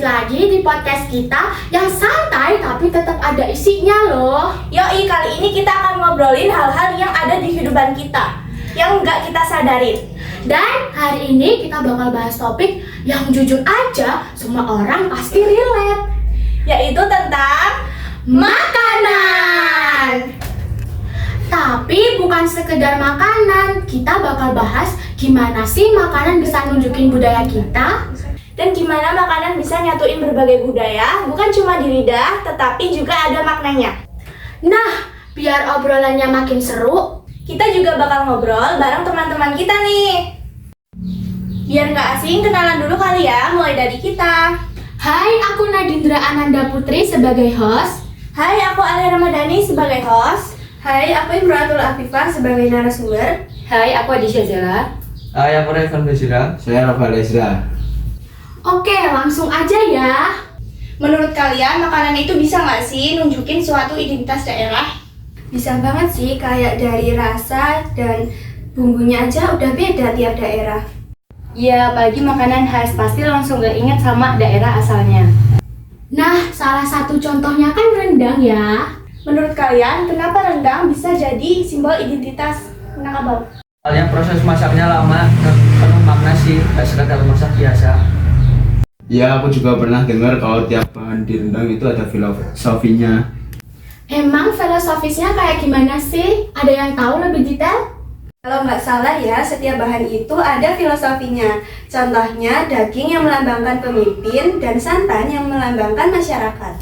lagi di podcast kita yang santai tapi tetap ada isinya loh. Yoi, kali ini kita akan ngobrolin hal-hal yang ada di kehidupan kita yang nggak kita sadarin. Dan hari ini kita bakal bahas topik yang jujur aja semua orang pasti relate, Yaitu tentang makanan. Tapi bukan sekedar makanan, kita bakal bahas gimana sih makanan bisa nunjukin budaya kita. dan gimana makanan bisa nyatuin berbagai budaya, bukan cuma di lidah, tetapi juga ada maknanya. Nah, biar obrolannya makin seru, Kita juga bakal ngobrol bareng teman-teman kita nih. Biar nggak asing, kenalan dulu kali ya, mulai dari kita. hai, aku Nadindra Ananda Putri sebagai host. Hai, aku Ali Ramadhani sebagai host. Hai, aku Imratul Afifah sebagai narasumber. Hai, aku Adisha Zela. Hai, aku Revan Bezira. Saya Rafael Ezra. Oke, langsung aja ya. Menurut kalian, makanan itu bisa nggak sih nunjukin suatu identitas daerah? Bisa banget sih, kayak dari rasa dan bumbunya aja udah beda tiap daerah. Ya, apalagi makanan khas pasti langsung gak inget sama daerah asalnya. Nah, salah satu contohnya kan rendang ya. Menurut kalian, kenapa rendang bisa jadi simbol identitas Minangkabau? Soalnya proses masaknya lama dan penuh makna sih, gak sekadar masak biasa. Ya, aku juga pernah dengar kalau tiap bahan di rendang itu ada filosofinya. Emang filosofisnya kayak gimana sih? Ada yang tahu lebih detail? Kalau nggak salah ya, setiap bahan itu ada filosofinya. Contohnya, daging yang melambangkan pemimpin dan santan yang melambangkan masyarakat.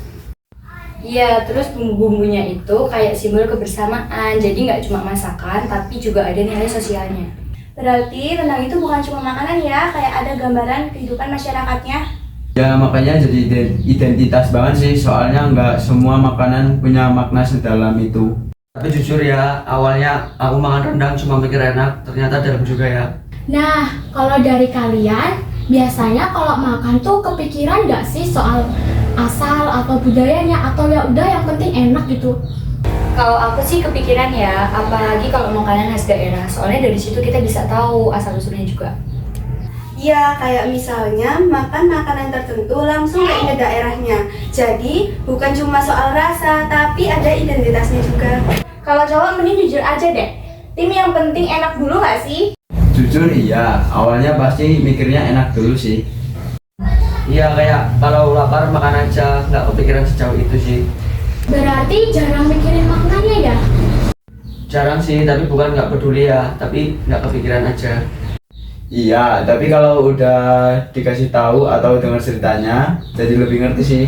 Iya, terus bumbu-bumbunya itu kayak simbol kebersamaan. Jadi nggak cuma masakan, tapi juga ada nilai sosialnya. Berarti rendang itu bukan cuma makanan ya, kayak ada gambaran kehidupan masyarakatnya. Ya, makanya jadi identitas banget sih, soalnya nggak semua makanan punya makna sedalam itu. Tapi jujur ya, awalnya aku makan rendang cuma mikir enak, ternyata dalam juga ya. Nah, kalau dari kalian, biasanya kalau makan tuh kepikiran nggak sih soal asal atau budayanya, atau ya udah yang penting enak gitu? Kalau aku sih kepikiran ya, apalagi kalau makanan khas daerah. Soalnya dari situ kita bisa tahu asal-usulnya juga. Iya, kayak misalnya makan makanan tertentu langsung keinget daerahnya. Jadi, bukan cuma soal rasa, tapi ada identitasnya juga. Kalau cowok mending jujur aja deh. Tim yang penting enak dulu nggak sih? Jujur iya, awalnya pasti mikirnya enak dulu sih. Iya, kayak kalau lapar makan aja, nggak kepikiran sejauh itu sih. Berarti jarang mikirin maknanya ya? Jarang sih, tapi bukan nggak peduli ya, tapi nggak kepikiran aja. Iya, tapi kalau udah dikasih tahu atau dengar ceritanya, jadi lebih ngerti sih.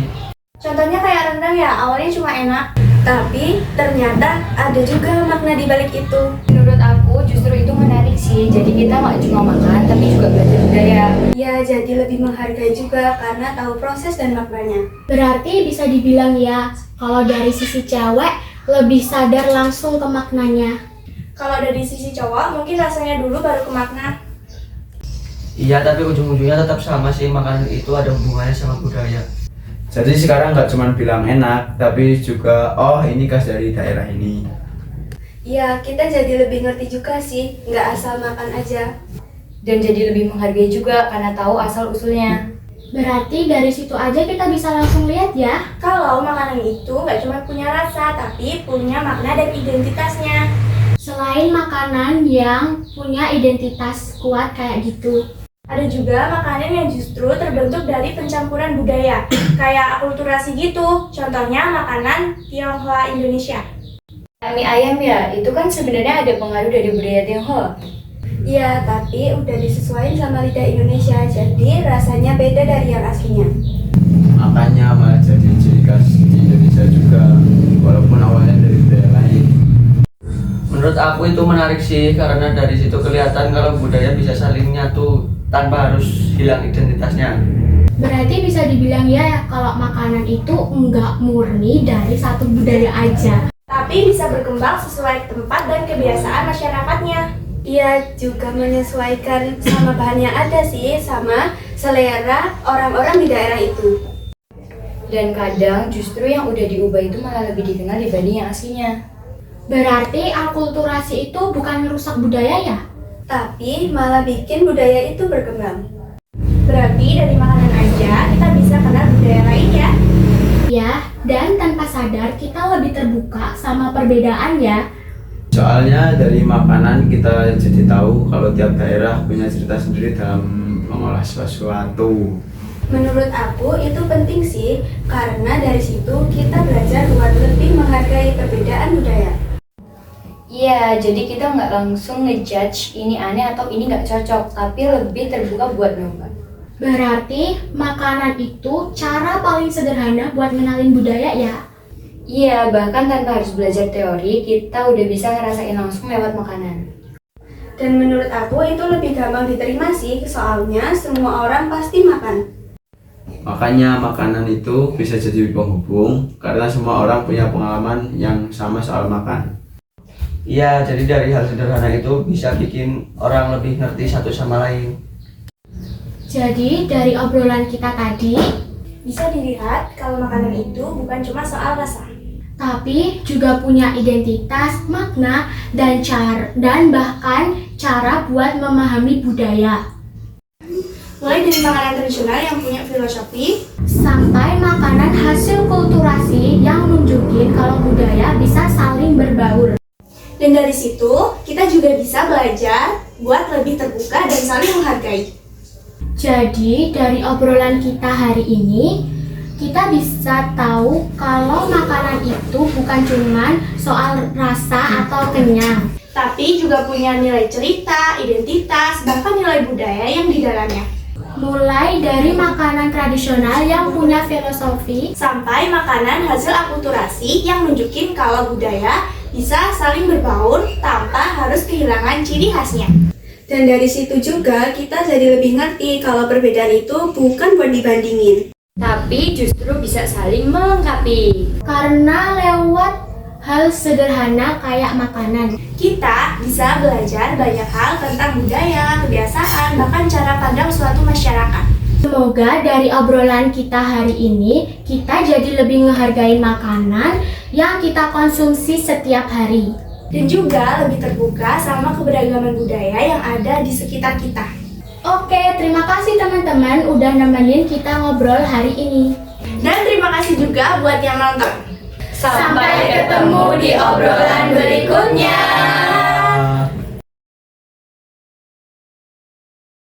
Contohnya kayak rendang ya, awalnya cuma enak, tapi ternyata ada juga makna di balik itu. Menurut aku justru itu menarik sih. Jadi kita nggak cuma makan, tapi juga belajar budaya. Ya, jadi lebih menghargai juga karena tahu proses dan maknanya. Berarti bisa dibilang ya, kalau dari sisi cewek lebih sadar langsung ke maknanya. Kalau dari sisi cowok, mungkin rasanya dulu baru ke makna. Iya, tapi ujung-ujungnya tetap sama sih, makanan itu ada hubungannya sama budaya. Jadi sekarang nggak cuma bilang enak, tapi juga oh ini khas dari daerah ini. Ya, kita jadi lebih ngerti juga sih, nggak asal makan aja. Dan jadi lebih menghargai juga karena tahu asal-usulnya. Berarti dari situ aja kita bisa langsung lihat ya. Kalau makanan itu nggak cuma punya rasa, tapi punya makna dan identitasnya. Selain makanan yang punya identitas kuat kayak gitu, Ada juga makanan yang justru terbentuk dari pencampuran budaya, kayak akulturasi gitu. Contohnya makanan Tionghoa Indonesia. Mie ayam ya, itu kan sebenarnya ada pengaruh dari budaya Tionghoa. Iya, tapi udah disesuaikan sama lidah Indonesia, jadi rasanya beda dari yang aslinya. Makanya malah jadi ciri khas di Indonesia juga, walaupun awalnya dari daerah lain. Menurut aku itu menarik sih, karena dari situ kelihatan kalau budaya bisa saling nyatu tanpa harus hilang identitasnya. berarti bisa dibilang ya kalau makanan itu nggak murni dari satu budaya aja. Tapi bisa berkembang sesuai tempat dan kebiasaan masyarakatnya. Iya, juga menyesuaikan sama bahan yang ada sih, sama selera orang-orang di daerah itu. Dan kadang justru yang udah diubah itu malah lebih dikenal dibanding yang aslinya. Berarti akulturasi itu bukan merusak budaya ya? Tapi malah bikin budaya itu berkembang. Berarti dari makanan aja kita bisa bisa kenal budaya lain ya. Ya, dan tanpa sadar kita lebih terbuka sama perbedaan ya. Soalnya dari makanan kita jadi tahu kalau tiap daerah punya cerita sendiri dalam mengolah sesuatu. Menurut aku itu penting sih, karena dari situ kita belajar buat lebih menghargai perbedaan budaya. Iya, jadi kita nggak langsung ngejudge ini aneh atau ini nggak cocok, tapi lebih terbuka buat nyoba. Berarti makanan itu cara paling sederhana buat ngenalin budaya ya. Iya, bahkan tanpa harus belajar teori, kita udah bisa ngerasain langsung lewat makanan. Dan menurut aku itu lebih gampang diterima sih, soalnya semua orang pasti makan. Makanya makanan itu bisa jadi penghubung karena semua orang punya pengalaman yang sama soal makan. Iya, jadi dari hal sederhana itu bisa bikin orang lebih ngerti satu sama lain. Jadi dari obrolan kita tadi, Bisa dilihat kalau makanan itu bukan cuma soal rasa. tapi juga punya identitas, makna, dan bahkan cara buat memahami budaya. Mulai dari makanan tradisional yang punya filosofi, Sampai makanan hasil kulturasi yang nunjukin kalau budaya bisa saling berbaur. dan dari situ kita juga bisa belajar buat lebih terbuka dan saling menghargai. Jadi dari obrolan kita hari ini, kita bisa tahu kalau makanan itu bukan cuman soal rasa atau kenyang. Tapi juga punya nilai cerita, identitas, bahkan nilai budaya yang di dalamnya. Mulai dari makanan tradisional yang punya filosofi, Sampai makanan hasil akulturasi yang nunjukin kalau budaya bisa saling berbaur tanpa harus kehilangan ciri khasnya. Dan dari situ juga kita jadi lebih ngerti kalau perbedaan itu bukan buat dibandingin. Tapi justru bisa saling melengkapi. karena lewat hal sederhana kayak makanan. Kita bisa belajar banyak hal tentang budaya, kebiasaan, bahkan cara pandang suatu masyarakat. Semoga dari obrolan kita hari ini, kita jadi lebih ngehargain makanan yang kita konsumsi setiap hari. Dan juga lebih terbuka sama keberagaman budaya yang ada di sekitar kita. Oke, terima kasih teman-teman udah nemenin kita ngobrol hari ini. Dan terima kasih juga buat yang nonton. Sampai ketemu di obrolan berikutnya.